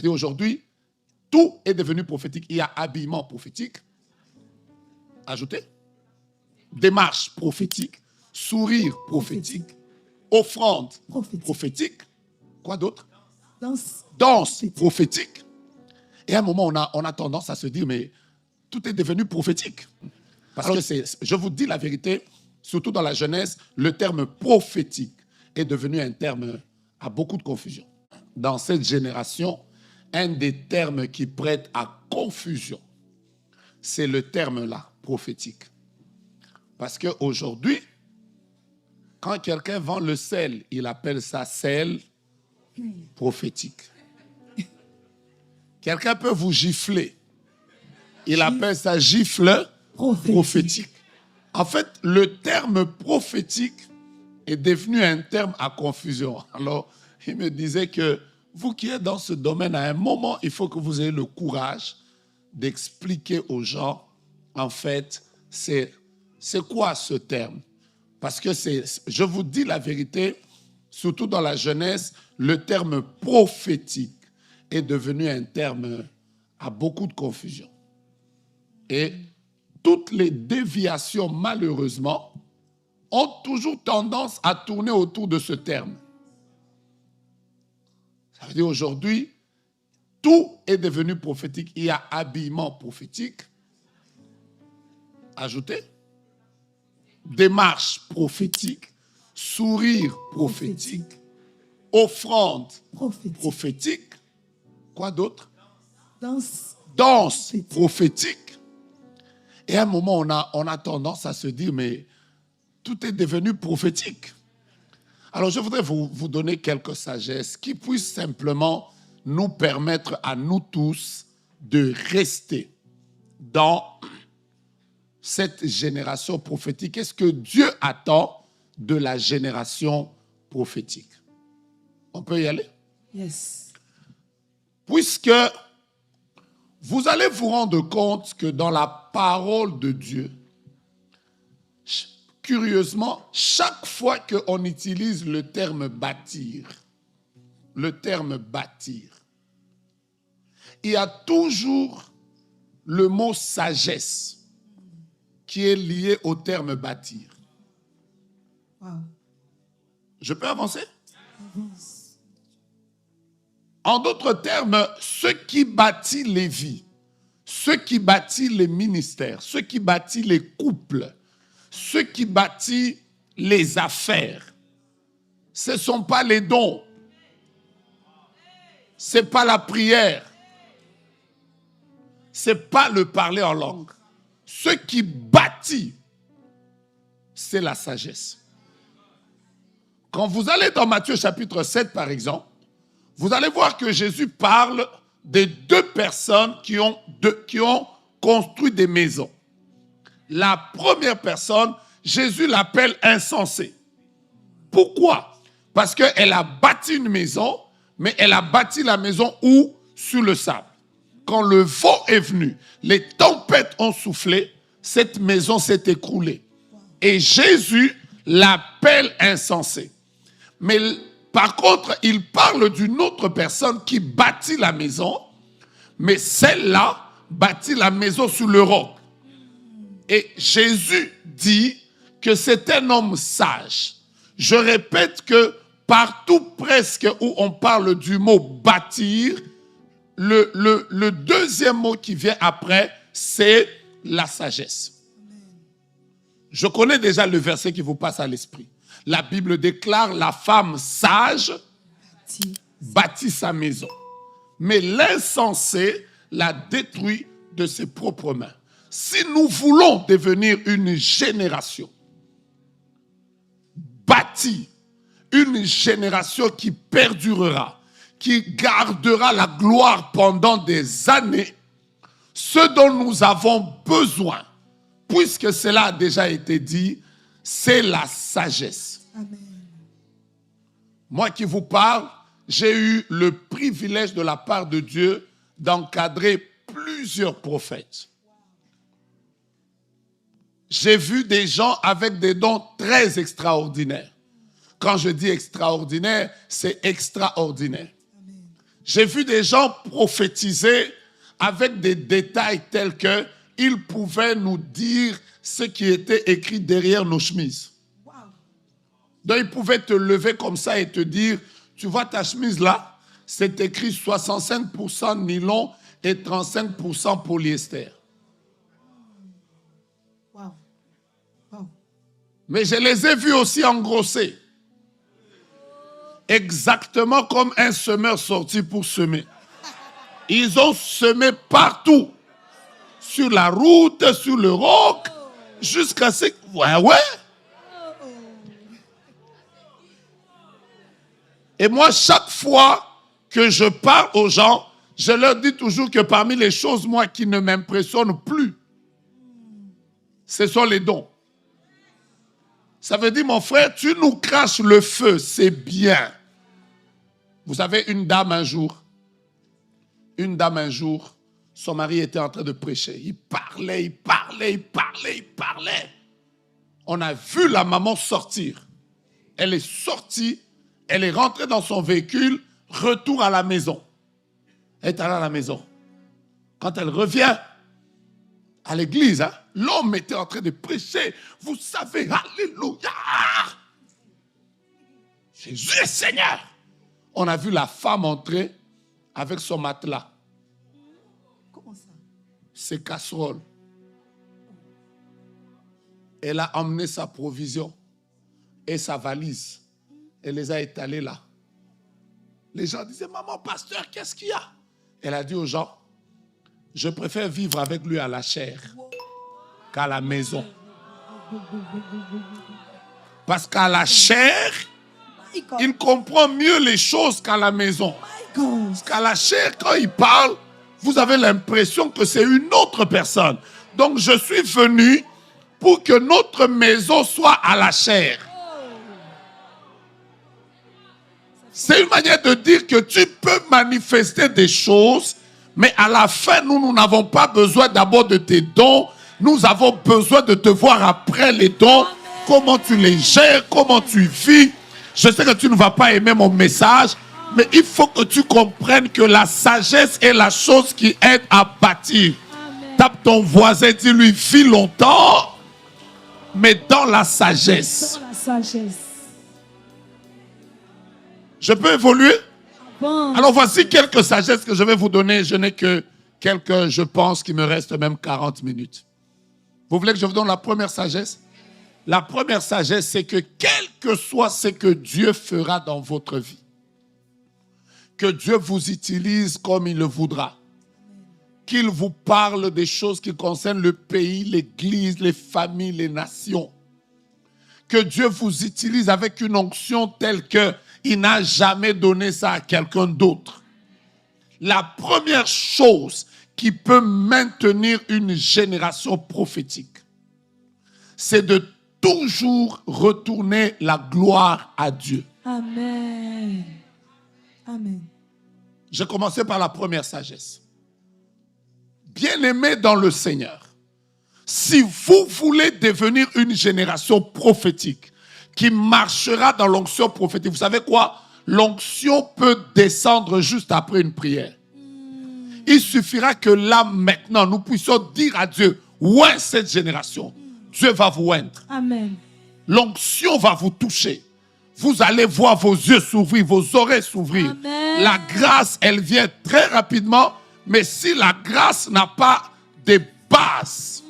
veut dire aujourd'hui, tout est devenu prophétique. Il y a habillement prophétique, ajoutez, démarche prophétique, sourire prophétique, offrande prophétique. Quoi d'autre? Danse prophétique. Et à un moment, on a tendance à se dire, mais tout est devenu prophétique. Parce que je vous dis la vérité, surtout dans la jeunesse, le terme prophétique est devenu un terme à beaucoup de confusion. Dans cette génération, un des termes qui prête à confusion, c'est le terme-là, prophétique. Parce qu'aujourd'hui, quand quelqu'un vend le sel, il appelle ça sel prophétique. Quelqu'un peut vous gifler, il appelle ça gifle prophétique. En fait, le terme prophétique est devenu un terme à confusion. Alors, il me disait que vous qui êtes dans ce domaine, à un moment, il faut que vous ayez le courage d'expliquer aux gens, en fait, c'est quoi ce terme? Parce que je vous dis la vérité, surtout dans la jeunesse, le terme prophétique est devenu un terme à beaucoup de confusion. Et toutes les déviations, malheureusement, ont toujours tendance à tourner autour de ce terme. Ça veut dire aujourd'hui, tout est devenu prophétique. Il y a habillement prophétique, ajoutez, démarche prophétique, sourire prophétique, offrande prophétique. Quoi d'autre? Danse prophétique. Et à un moment, on a tendance à se dire, mais tout est devenu prophétique. Alors, je voudrais vous donner quelques sagesses qui puissent simplement nous permettre à nous tous de rester dans cette génération prophétique. Qu'est-ce que Dieu attend de la génération prophétique? On peut y aller? Yes. Puisque vous allez vous rendre compte que dans la parole de Dieu, curieusement, chaque fois qu'on utilise le terme bâtir, il y a toujours le mot sagesse qui est lié au terme bâtir. Wow. Je peux avancer? En d'autres termes, ce qui bâtit les vies, ce qui bâtit les ministères, ce qui bâtit les couples, ce qui bâtit les affaires, ce ne sont pas les dons, ce n'est pas la prière, ce n'est pas le parler en langue. Ce qui bâtit, c'est la sagesse. Quand vous allez dans Matthieu chapitre 7, par exemple, vous allez voir que Jésus parle des deux personnes qui ont construit des maisons. La première personne, Jésus l'appelle insensée. Pourquoi? Parce qu'elle a bâti une maison, mais elle a bâti la maison où? Sur le sable. Quand le vent est venu, les tempêtes ont soufflé, cette maison s'est écroulée. Et Jésus l'appelle insensée. Mais par contre, il parle d'une autre personne qui bâtit la maison, mais celle-là bâtit la maison sur le roc. Et Jésus dit que c'est un homme sage. Je répète que partout presque où on parle du mot bâtir, le deuxième mot qui vient après, c'est la sagesse. Je connais déjà le verset qui vous passe à l'esprit. La Bible déclare la femme sage bâtit sa maison. Mais l'insensé la détruit de ses propres mains. Si nous voulons devenir une génération bâtie, une génération qui perdurera, qui gardera la gloire pendant des années, ce dont nous avons besoin, puisque cela a déjà été dit, c'est la sagesse. Amen. Moi qui vous parle, j'ai eu le privilège de la part de Dieu d'encadrer plusieurs prophètes. J'ai vu des gens avec des dons très extraordinaires. Quand je dis extraordinaire, c'est extraordinaire. J'ai vu des gens prophétiser avec des détails tels que ils pouvaient nous dire ce qui était écrit derrière nos chemises. Wow. Donc, ils pouvaient te lever comme ça et te dire, tu vois ta chemise là, c'est écrit 65% nylon et 35% polyester. Wow. Wow. Mais je les ai vus aussi engrosser. Exactement comme un semeur sorti pour semer. Ils ont semé partout. Sur la route, sur le roc, jusqu'à ce que... Ouais. Et moi, chaque fois que je parle aux gens, je leur dis toujours que parmi les choses, moi, qui ne m'impressionnent plus, ce sont les dons. Ça veut dire, mon frère, tu nous craches le feu, c'est bien. Vous savez, une dame un jour, son mari était en train de prêcher. Il parlait. On a vu la maman sortir. Elle est sortie, elle est rentrée dans son véhicule, retour à la maison. Elle est allée à la maison. Quand elle revient à l'église, l'homme était en train de prêcher. Vous savez, alléluia. Jésus est Seigneur. On a vu la femme entrer avec son matelas. Comment ça? Ses casseroles. Elle a emmené sa provision et sa valise. Elle les a étalées là. Les gens disaient, maman, pasteur, qu'est-ce qu'il y a? Elle a dit aux gens, je préfère vivre avec lui à la chair qu'à la maison. Parce qu'à la chair, il comprend mieux les choses qu'à la maison. Parce qu'à la chair, quand il parle, vous avez l'impression que c'est une autre personne. Donc, je suis venu pour que notre maison soit à la chair. C'est une manière de dire que tu peux manifester des choses, mais à la fin, nous n'avons pas besoin d'abord de tes dons. Nous avons besoin de te voir après les dons, comment tu les gères, comment tu vis. Je sais que tu ne vas pas aimer mon message, mais il faut que tu comprennes que la sagesse est la chose qui aide à bâtir. Amen. Tape ton voisin, dis-lui, vis longtemps, mais dans la sagesse. Dans la sagesse. Je peux évoluer? Bon. Alors voici quelques sagesses que je vais vous donner. Je n'ai que quelques, je pense qu'il me reste même 40 minutes. Vous voulez que je vous donne la première sagesse? La première sagesse, c'est que quel que soit ce que Dieu fera dans votre vie, que Dieu vous utilise comme il le voudra, qu'il vous parle des choses qui concernent le pays, l'église, les familles, les nations, que Dieu vous utilise avec une onction telle qu'il n'a jamais donné ça à quelqu'un d'autre. La première chose qui peut maintenir une génération prophétique, c'est de toujours retourner la gloire à Dieu. Amen. Amen. J'ai commencé par la première sagesse. Bien-aimés dans le Seigneur, si vous voulez devenir une génération prophétique qui marchera dans l'onction prophétique, vous savez quoi? L'onction peut descendre juste après une prière. Il suffira que là, maintenant, nous puissions dire à Dieu, ouais, cette génération, Dieu va vous oindre. Amen. L'onction va vous toucher. Vous allez voir vos yeux s'ouvrir, vos oreilles s'ouvrir. Amen. La grâce, elle vient très rapidement, mais si la grâce n'a pas de base,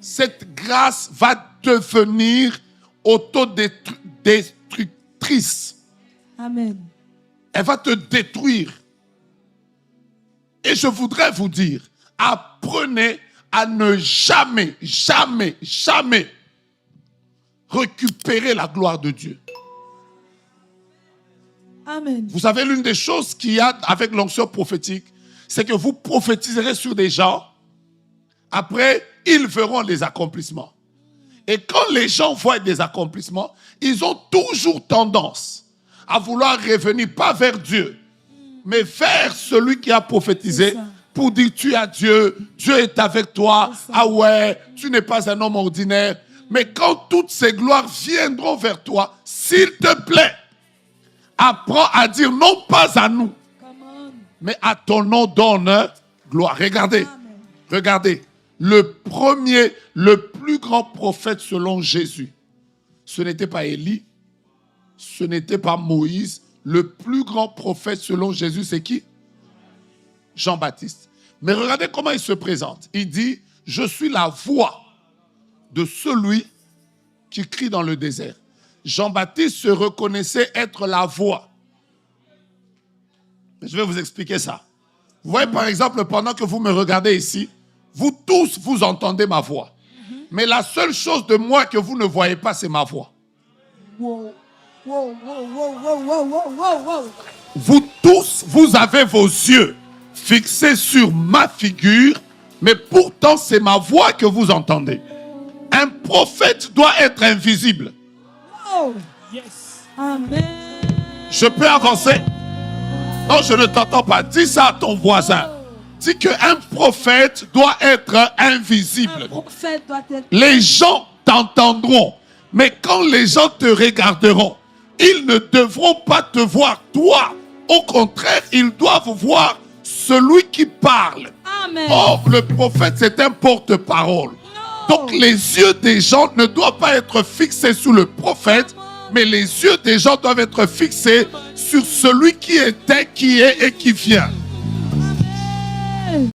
cette grâce va devenir autodestructrice. Amen. Elle va te détruire. Et je voudrais vous dire, apprenez à ne jamais récupérer la gloire de Dieu. Amen. Vous savez, l'une des choses qu'il y a avec l'onction prophétique, c'est que vous prophétiserez sur des gens. Après, ils verront les accomplissements. Et quand les gens voient des accomplissements, ils ont toujours tendance à vouloir revenir, pas vers Dieu, mais vers celui qui a prophétisé pour dire tu as Dieu, Dieu est avec toi. Ah ouais, tu n'es pas un homme ordinaire. Mais quand toutes ces gloires viendront vers toi, s'il te plaît, apprends à dire non pas à nous, mais à ton nom donne gloire. Regardez, Amen. regardez. Le premier, le plus grand prophète selon Jésus, ce n'était pas Élie, ce n'était pas Moïse. Le plus grand prophète selon Jésus, c'est qui? Jean-Baptiste. Mais regardez comment il se présente. Il dit, je suis la voix de celui qui crie dans le désert. Jean-Baptiste se reconnaissait être la voix. Je vais vous expliquer ça. Vous voyez par exemple, pendant que vous me regardez ici, vous tous, vous entendez ma voix. Mais la seule chose de moi que vous ne voyez pas, c'est ma voix. Wow. Wow, wow, wow, wow, wow, wow, wow, wow. Vous tous, vous avez vos yeux fixés sur ma figure, mais pourtant c'est ma voix que vous entendez. Un prophète doit être invisible. Oh. Yes. Amen. Je peux avancer? Non, je ne t'entends pas. Dis ça à ton voisin. Dis qu'un prophète doit être invisible. Un prophète doit être. Les gens t'entendront, mais quand les gens te regarderont, ils ne devront pas te voir toi. Au contraire, ils doivent voir celui qui parle. Amen. Or, le prophète, c'est un porte-parole. Donc, les yeux des gens ne doivent pas être fixés sur le prophète, mais les yeux des gens doivent être fixés sur celui qui était, qui est et qui vient.